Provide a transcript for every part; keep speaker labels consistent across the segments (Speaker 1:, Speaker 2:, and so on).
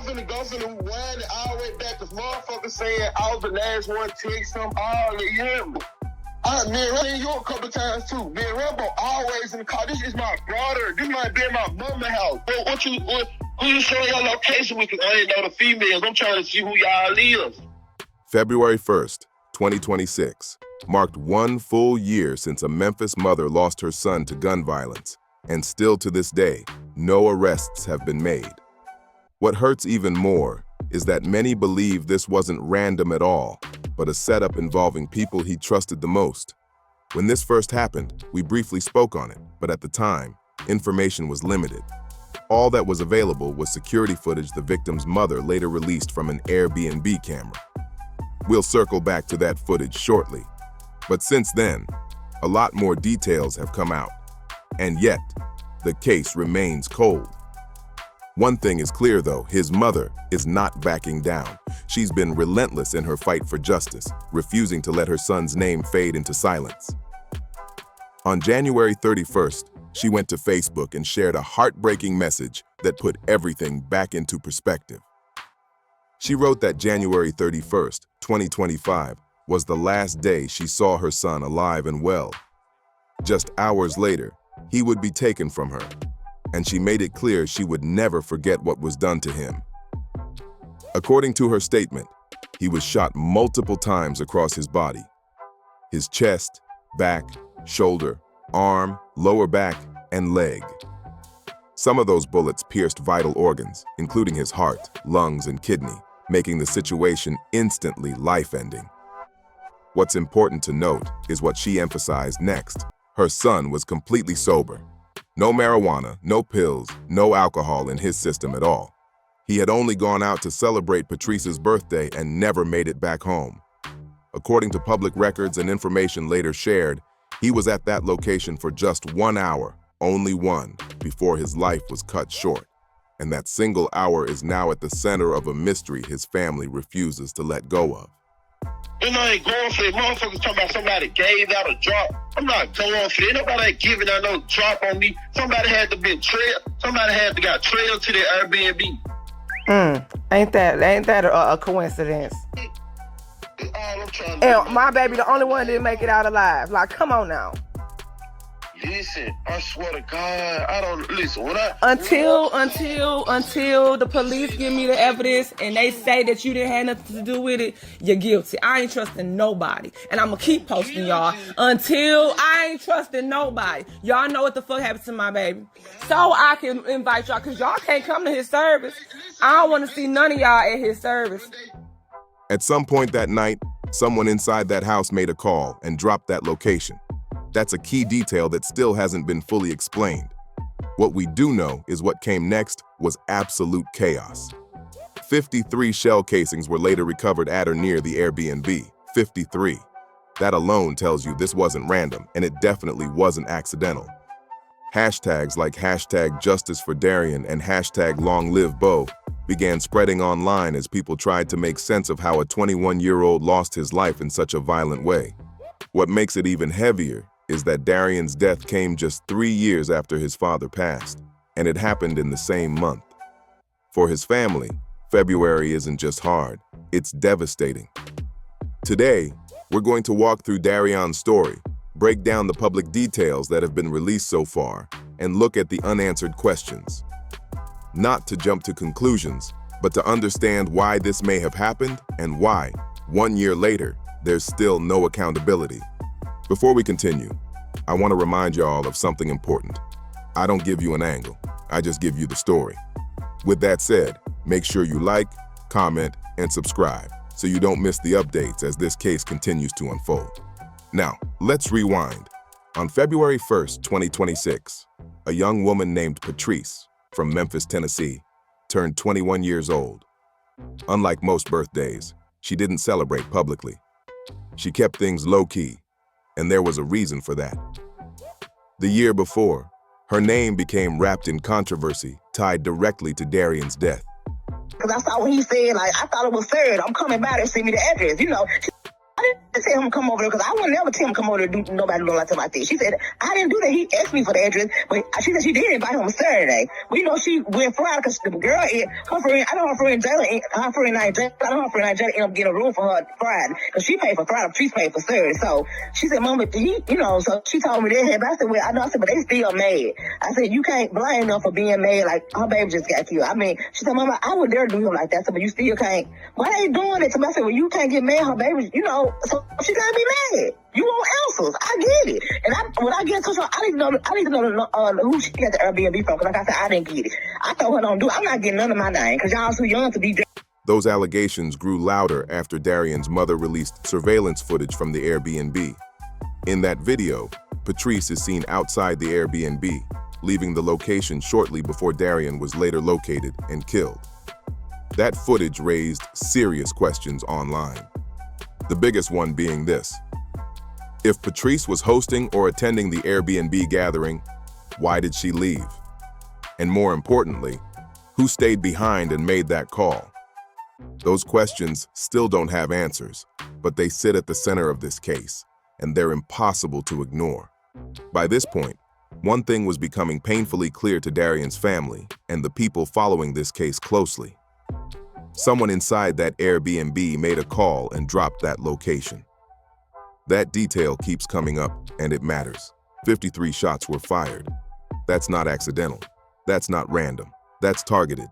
Speaker 1: I'm finna go finna wind it all the way back to motherfuckers saying I was the last one to text him all the year. Me and Rambo, you a couple times too. Me and Rambo always in the car. This is my brother. This might be in my mama house. But who you showing your location with? Cause I ain't know the females. I'm trying to see who y'all is.
Speaker 2: February 1st, 2026, marked 1 full year since a Memphis mother lost her son to gun violence, and still to this day, no arrests have been made. What hurts even more is that many believe this wasn't random at all, but a setup involving people he trusted the most. When this first happened, we briefly spoke on it, but at the time, information was limited. All that was available was security footage the victim's mother later released from an Airbnb camera. We'll circle back to that footage shortly. But since then, a lot more details have come out. And yet, the case remains cold. One thing is clear though, his mother is not backing down. She's been relentless in her fight for justice, refusing to let her son's name fade into silence. On January 31st, she went to Facebook and shared a heartbreaking message that put everything back into perspective. She wrote that January 31st, 2025, was the last day she saw her son alive and well. Just hours later, he would be taken from her, and she made it clear she would never forget what was done to him. According to her statement, he was shot multiple times across his body. His chest, back, shoulder, arm, lower back, and leg. Some of those bullets pierced vital organs, including his heart, lungs, and kidney, making the situation instantly life-ending. What's important to note is what she emphasized next. Her son was completely sober. No marijuana, no pills, no alcohol in his system at all. He had only gone out to celebrate Patrice's birthday and never made it back home. According to public records and information later shared, he was at that location for just 1 hour, only one, before his life was cut short. And that single hour is now at the center of a mystery his family refuses to let go of.
Speaker 1: And I ain't going for it. Motherfuckers talking about somebody gave out a drop. I'm not going for it. Nobody ain't giving out no drop on me. Somebody had to be trailed. Somebody had to got trailed to their Airbnb.
Speaker 3: Ain't that a coincidence? And my baby, the only one that didn't make it out alive. Like, come on now.
Speaker 1: Listen, I swear to God, I don't listen.
Speaker 3: Until the police give me the evidence and they say that you didn't have nothing to do with it, you're guilty. I ain't trusting nobody, and I'm gonna keep posting y'all until I ain't trusting nobody. Y'all know what the fuck happened to my baby, so I can invite y'all, cause y'all can't come to his service. I don't want to see none of y'all at his service.
Speaker 2: At some point that night, someone inside that house made a call and dropped that location. That's a key detail that still hasn't been fully explained. What we do know is what came next was absolute chaos. 53 shell casings were later recovered at or near the Airbnb. 53. That alone tells you this wasn't random, and it definitely wasn't accidental. Hashtags like #JusticeForDarion and #LongLiveBo began spreading online as people tried to make sense of how a 21-year-old lost his life in such a violent way. What makes it even heavier is that Darion's death came just 3 years after his father passed, and it happened in the same month. For his family, February isn't just hard, it's devastating. Today, we're going to walk through Darion's story, break down the public details that have been released so far, and look at the unanswered questions. Not to jump to conclusions, but to understand why this may have happened and why, 1 year later, there's still no accountability. Before we continue, I want to remind y'all of something important. I don't give you an angle, I just give you the story. With that said, make sure you like, comment, and subscribe so you don't miss the updates as this case continues to unfold. Now, let's rewind. On February 1st, 2026, a young woman named Patrice from Memphis, Tennessee, turned 21 years old. Unlike most birthdays, she didn't celebrate publicly. She kept things low-key, and there was a reason for that. The year before, her name became wrapped in controversy tied directly to Darion's death.
Speaker 4: Because I saw what he said, like, I thought it was third. I'm coming by to send me the address, I didn't tell him to come over there because I would never tell him to come over there and do nobody doing like that. She said, I didn't do that. He asked me for the address, but she said she did invite him Saturday. But you know, she went Friday because the girl, her friend, I know her friend Jayla, her friend named Jayla, I know her friend named Jayla ended up getting a room for her Friday because she paid for Friday, Patrice paid for Saturday. So she said, Mama, so she told me that, but I said, well, I know, I said, but they still mad. I said, you can't blame them for being mad, like her baby just got killed. I mean, she said, Mama, I would dare do him like that. I said, but you still can't. Why they doing it to me? I said, well, you can't get mad, her baby, so she gotta be mad. You want answers. I get it. And when I get in touch with her, I need to know who she got the Airbnb from, because like I said, I didn't get it. I told her don't do it. I'm not getting none of my name, because y'all too young to be.
Speaker 2: Those allegations grew louder after Darion's mother released surveillance footage from the Airbnb. In that video, Patrice is seen outside the Airbnb, leaving the location shortly before Darion was later located and killed. That footage raised serious questions online. The biggest one being this: if Patrice was hosting or attending the Airbnb gathering, why did she leave? And more importantly, who stayed behind and made that call? Those questions still don't have answers, but they sit at the center of this case, and they're impossible to ignore. By this point, one thing was becoming painfully clear to Darion's family and the people following this case closely. Someone inside that Airbnb made a call and dropped that location. That detail keeps coming up, and it matters. 53 shots were fired. That's not accidental. That's not random. That's targeted.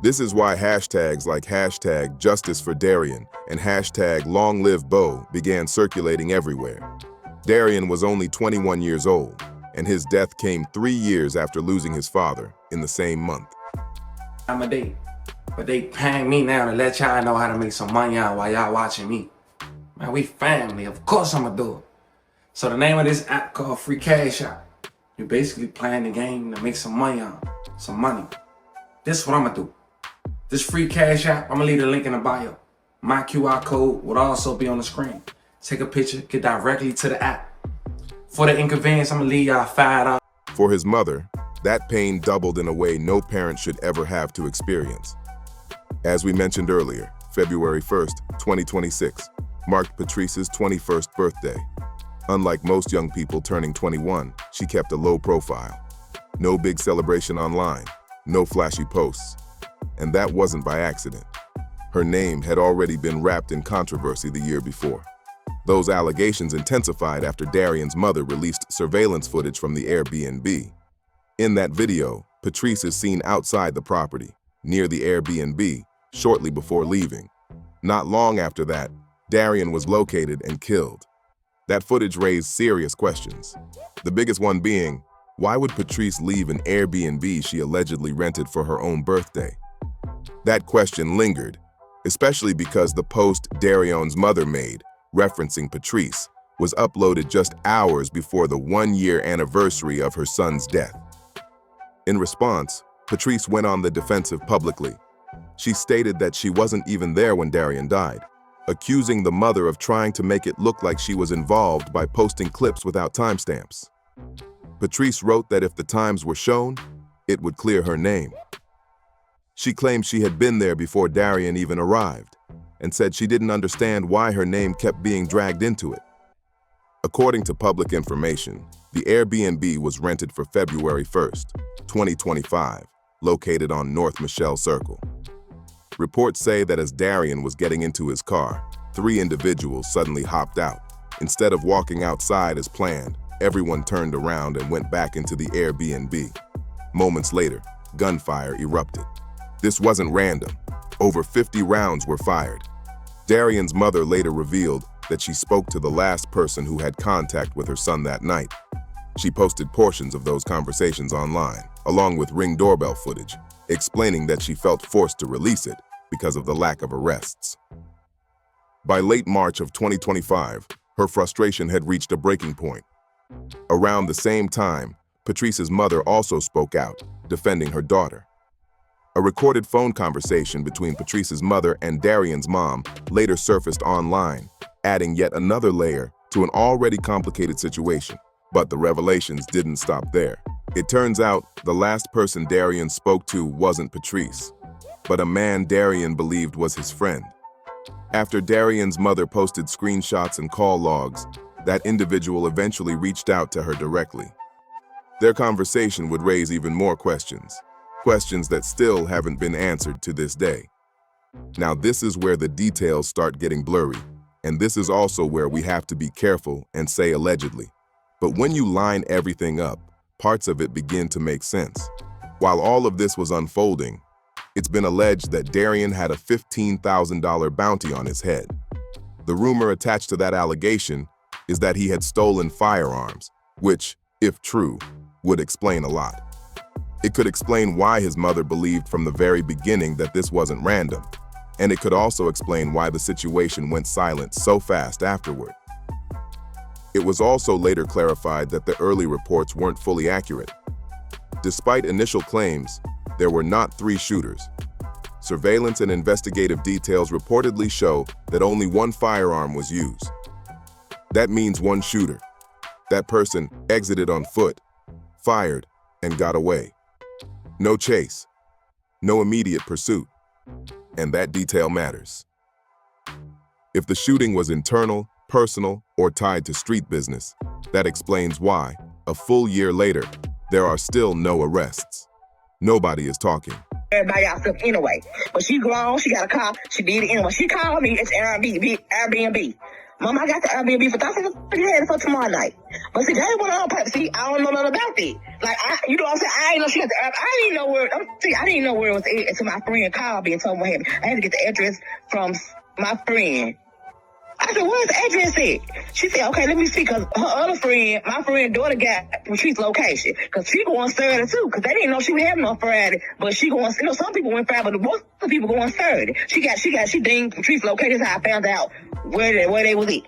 Speaker 2: This is why hashtags like hashtag Justice for Darion and hashtag Long Live Bo began circulating everywhere. Darion was only 21 years old, and his death came 3 years after losing his father in the same month.
Speaker 5: I'm a date, but they paying me now to let y'all know how to make some money out while y'all watching me. Man, we family, of course I'ma do it. So the name of this app called Free Cash App. You're basically playing the game to make some money on, some money. This is what I'ma do. This Free Cash App, I'ma leave the link in the bio. My QR code would also be on the screen. Take a picture, get directly to the app. For the inconvenience, I'ma leave y'all $5.
Speaker 2: For his mother, that pain doubled in a way no parent should ever have to experience. As we mentioned earlier, February 1st, 2026, marked Patrice's 21st birthday. Unlike most young people turning 21, she kept a low profile. No big celebration online, no flashy posts. And that wasn't by accident. Her name had already been wrapped in controversy the year before. Those allegations intensified after Darion's mother released surveillance footage from the Airbnb. In that video, Patrice is seen outside the property, near the Airbnb, shortly before leaving. Not long after that, Darion was located and killed. That footage raised serious questions. The biggest one being, why would Patrice leave an Airbnb she allegedly rented for her own birthday? That question lingered, especially because the post Darion's mother made, referencing Patrice, was uploaded just hours before the 1-year anniversary of her son's death. In response, Patrice went on the defensive publicly. She stated that she wasn't even there when Darion died, accusing the mother of trying to make it look like she was involved by posting clips without timestamps. Patrice wrote that if the times were shown, it would clear her name. She claimed she had been there before Darion even arrived, and said she didn't understand why her name kept being dragged into it. According to public information, the Airbnb was rented for February 1st, 2025, located on North Michelle Circle. Reports say that as Darion was getting into his car, 3 individuals suddenly hopped out. Instead of walking outside as planned, everyone turned around and went back into the Airbnb. Moments later, gunfire erupted. This wasn't random. Over 50 rounds were fired. Darion's mother later revealed that she spoke to the last person who had contact with her son that night. She posted portions of those conversations online, along with Ring doorbell footage, explaining that she felt forced to release it because of the lack of arrests. By late March of 2025, her frustration had reached a breaking point. Around the same time, Patrice's mother also spoke out, defending her daughter. A recorded phone conversation between Patrice's mother and Darion's mom later surfaced online, adding yet another layer to an already complicated situation. But the revelations didn't stop there. It turns out the last person Darion spoke to wasn't Patrice, but a man Darion believed was his friend. After Darion's mother posted screenshots and call logs, that individual eventually reached out to her directly. Their conversation would raise even more questions, questions that still haven't been answered to this day. Now, this is where the details start getting blurry, and this is also where we have to be careful and say allegedly. But when you line everything up, parts of it begin to make sense. While all of this was unfolding, it's been alleged that Darion had a $15,000 bounty on his head. The rumor attached to that allegation is that he had stolen firearms, which, if true, would explain a lot. It could explain why his mother believed from the very beginning that this wasn't random, and it could also explain why the situation went silent so fast afterward. It was also later clarified that the early reports weren't fully accurate. Despite initial claims, there were not 3 shooters. Surveillance and investigative details reportedly show that only 1 firearm was used. That means 1 shooter. That person exited on foot, fired, and got away. No chase, no immediate pursuit, and that detail matters. If the shooting was internal, personal, or tied to street business, that explains why, a full year later, there are still no arrests. Nobody is talking.
Speaker 4: Everybody out stuff anyway. But she grown, she got a car, she did it anyway. She called me, it's Airbnb. Mom, I got the Airbnb for $1,000 for tomorrow night. But see, that went on purpose. See, I don't know nothing about it. Like, you know what I'm saying? I didn't know she got the Airbnb. I didn't know where, I didn't know where it was at until my friend called me and told me I had to get the address from my friend. I said, where's the address at? She said, okay, let me see, because her other friend, my friend's daughter got Patrice's location, because she going Saturday too, because they didn't know she was having on Friday, but she going, you know, some people went Friday, but most of the people going Saturday. She dinged Patrice's location. That's how I found out where they was at.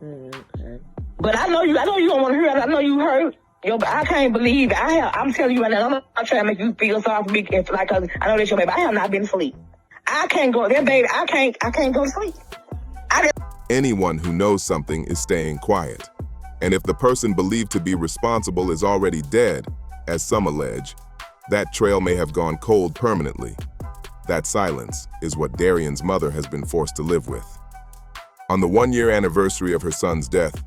Speaker 4: Okay. But I know you don't want to hear it. I know you heard. Yo, but I can't believe it. I'm telling you right now, I'm not trying to make you feel sorry for me, cause I know that's your baby. I have not been asleep. I can't go there, baby. I can't go to sleep.
Speaker 2: Anyone who knows something is staying quiet. And if the person believed to be responsible is already dead, as some allege, that trail may have gone cold permanently. That silence is what Darion's mother has been forced to live with. On the 1-year anniversary of her son's death,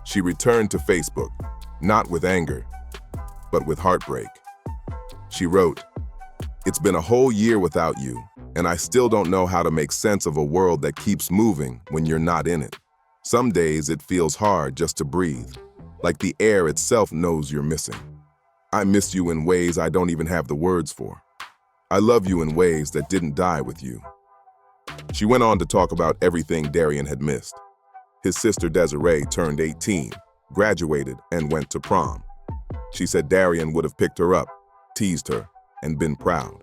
Speaker 2: she returned to Facebook, not with anger, but with heartbreak. She wrote, "It's been a whole year without you, and I still don't know how to make sense of a world that keeps moving when you're not in it. Some days it feels hard just to breathe, like the air itself knows you're missing. I miss you in ways I don't even have the words for. I love you in ways that didn't die with you." She went on to talk about everything Darion had missed. His sister Desiree turned 18, graduated, and went to prom. She said Darion would have picked her up, teased her, and been proud.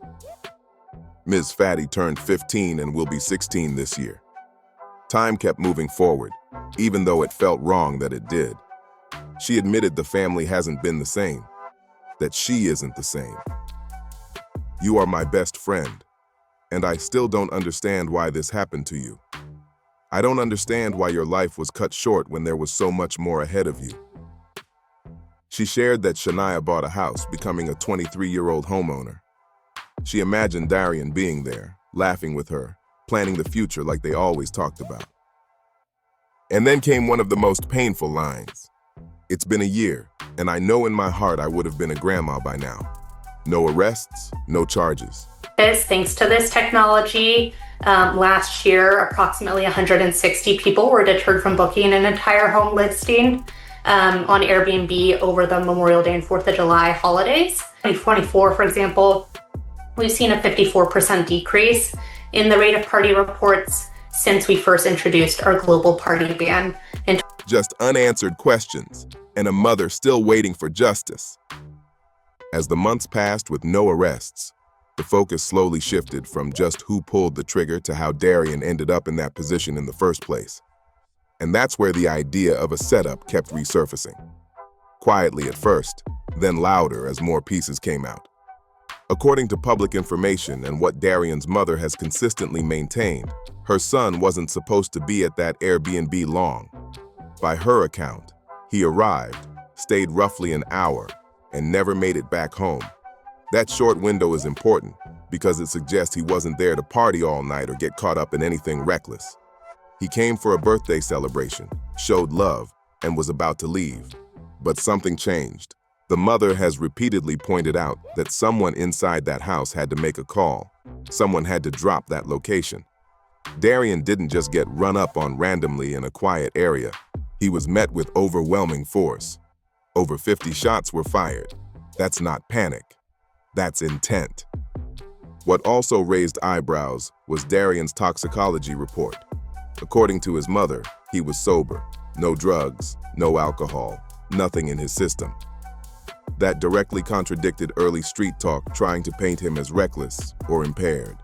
Speaker 2: Ms. Fatty turned 15 and will be 16 this year. Time kept moving forward, even though it felt wrong that it did. She admitted the family hasn't been the same, that she isn't the same. "You are my best friend, and I still don't understand why this happened to you. I don't understand why your life was cut short when there was so much more ahead of you." She shared that Shania bought a house, becoming a 23-year-old homeowner. She imagined Darion being there, laughing with her, planning the future like they always talked about. And then came one of the most painful lines. "It's been a year, and I know in my heart I would have been a grandma by now. No arrests, no charges."
Speaker 6: Thanks to this technology, last year, approximately 160 people were deterred from booking an entire home listing on Airbnb over the Memorial Day and 4th of July holidays. In 2024, for example, we've seen a 54% decrease in the rate of party reports since we first introduced our global party ban.
Speaker 2: Just unanswered questions, and a mother still waiting for justice. As the months passed with no arrests, the focus slowly shifted from just who pulled the trigger to how Darion ended up in that position in the first place. And that's where the idea of a setup kept resurfacing. Quietly at first, then louder as more pieces came out. According to public information and what Darion's mother has consistently maintained, her son wasn't supposed to be at that Airbnb long. By her account, he arrived, stayed roughly an hour, and never made it back home. That short window is important because it suggests he wasn't there to party all night or get caught up in anything reckless. He came for a birthday celebration, showed love, and was about to leave. But something changed. The mother has repeatedly pointed out that someone inside that house had to make a call. Someone had to drop that location. Darion didn't just get run up on randomly in a quiet area. He was met with overwhelming force. Over 50 shots were fired. That's not panic. That's intent. What also raised eyebrows was Darion's toxicology report. According to his mother, he was sober. No drugs, no alcohol, nothing in his system. That directly contradicted early street talk trying to paint him as reckless or impaired.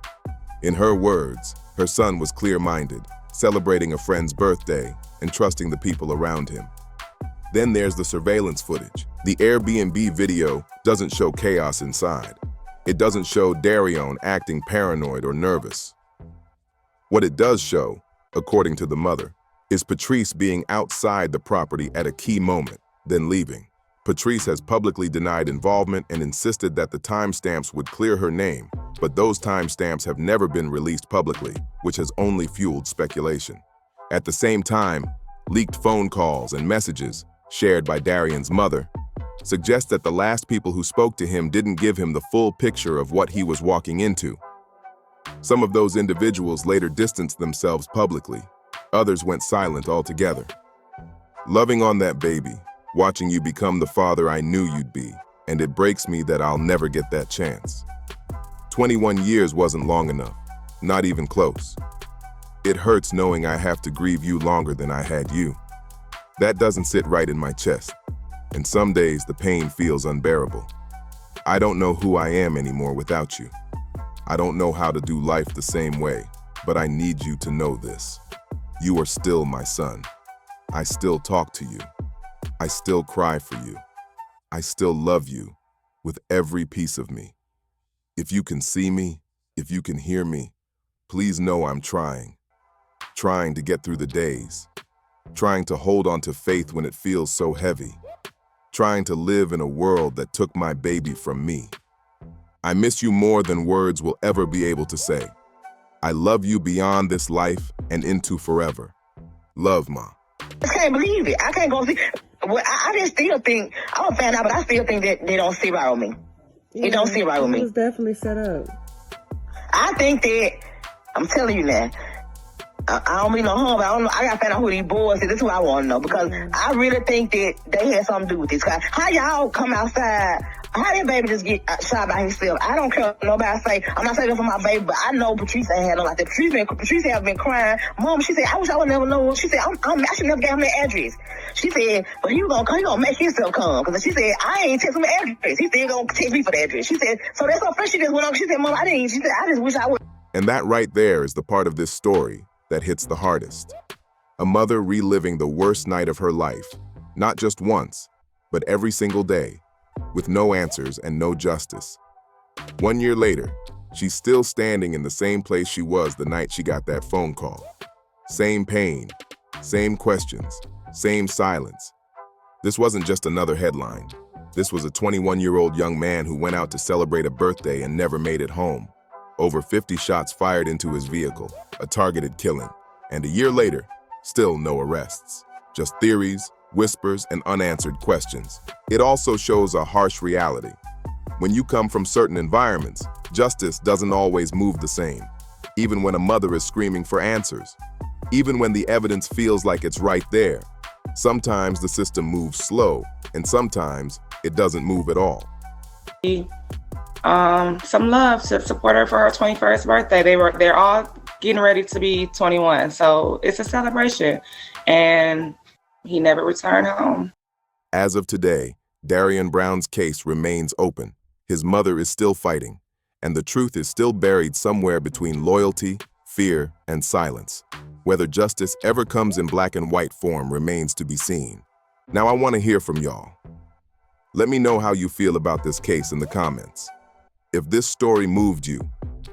Speaker 2: In her words, her son was clear-minded, celebrating a friend's birthday and trusting the people around him. Then there's the surveillance footage. The Airbnb video doesn't show chaos inside. It doesn't show Darion acting paranoid or nervous. What it does show, according to the mother, is Patrice being outside the property at a key moment, then leaving. Patrice has publicly denied involvement and insisted that the timestamps would clear her name, but those timestamps have never been released publicly, which has only fueled speculation. At the same time, leaked phone calls and messages, shared by Darion's mother, suggest that the last people who spoke to him didn't give him the full picture of what he was walking into. Some of those individuals later distanced themselves publicly. Others went silent altogether. Loving on that baby, watching you become the father I knew you'd be, and it breaks me that I'll never get that chance. 21 years wasn't long enough, not even close. It hurts knowing I have to grieve you longer than I had you. That doesn't sit right in my chest, and some days the pain feels unbearable. I don't know who I am anymore without you. I don't know how to do life the same way, but I need you to know this. You are still my son. I still talk to you. I still cry for you. I still love you with every piece of me. If you can see me, if you can hear me, please know I'm trying to get through the days, trying to hold on to faith when it feels so heavy, trying to live in a world that took my baby from me. I miss you more than words will ever be able to say. I love you beyond this life and into forever. Love, Ma.
Speaker 4: I can't believe it. I can't go see. Well, I just still think, I'm a fan of it, but I still think that they don't see right with me. It don't sit right with me.
Speaker 3: It was definitely set up.
Speaker 4: I think that, I'm telling you now, I don't mean no harm, but I gotta find out who these boys is. This is what I want to know, because I really think that they had something to do with this. How y'all come outside? How did baby just get shot by himself? I don't care what nobody say. I'm not saying this for my baby, but I know Patrice ain't had no like that. Patrice has been crying. Mom, she said, I wish I would never know. She said, I should never gave him the address. She said, but he gonna make himself come. Because she said, I ain't text him the address. He said he gonna text me for the address. She said, so that's so fresh. She just went on. She said, Mom, she said, I just wish I would.
Speaker 2: And that right there is the part of this story that hits the hardest. A mother reliving the worst night of her life, not just once, but every single day, with no answers and no justice. 1 year later, she's still standing in the same place she was the night she got that phone call. Same pain, same questions, same silence. This wasn't just another headline. This was a 21-year-old young man who went out to celebrate a birthday and never made it home. Over 50 shots fired into his vehicle, a targeted killing. And a year later, still no arrests. Just theories, whispers, and unanswered questions. It also shows a harsh reality. When you come from certain environments, justice doesn't always move the same. Even when a mother is screaming for answers. Even when the evidence feels like it's right there. Sometimes the system moves slow, and sometimes it doesn't move at all.
Speaker 7: Some love to support her for her 21st birthday. They're all getting ready to be 21, so it's a celebration. And he never returned home.
Speaker 2: As of today, Darion Brown's case remains open. His mother is still fighting, and the truth is still buried somewhere between loyalty, fear, and silence. Whether justice ever comes in black and white form remains to be seen. Now I want to hear from y'all. Let me know how you feel about this case in the comments. If this story moved you,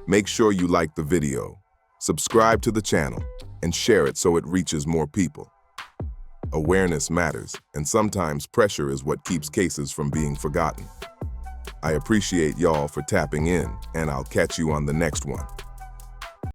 Speaker 2: make sure you like the video, subscribe to the channel, and share it so it reaches more people. Awareness matters, and sometimes pressure is what keeps cases from being forgotten. I appreciate y'all for tapping in, and I'll catch you on the next one.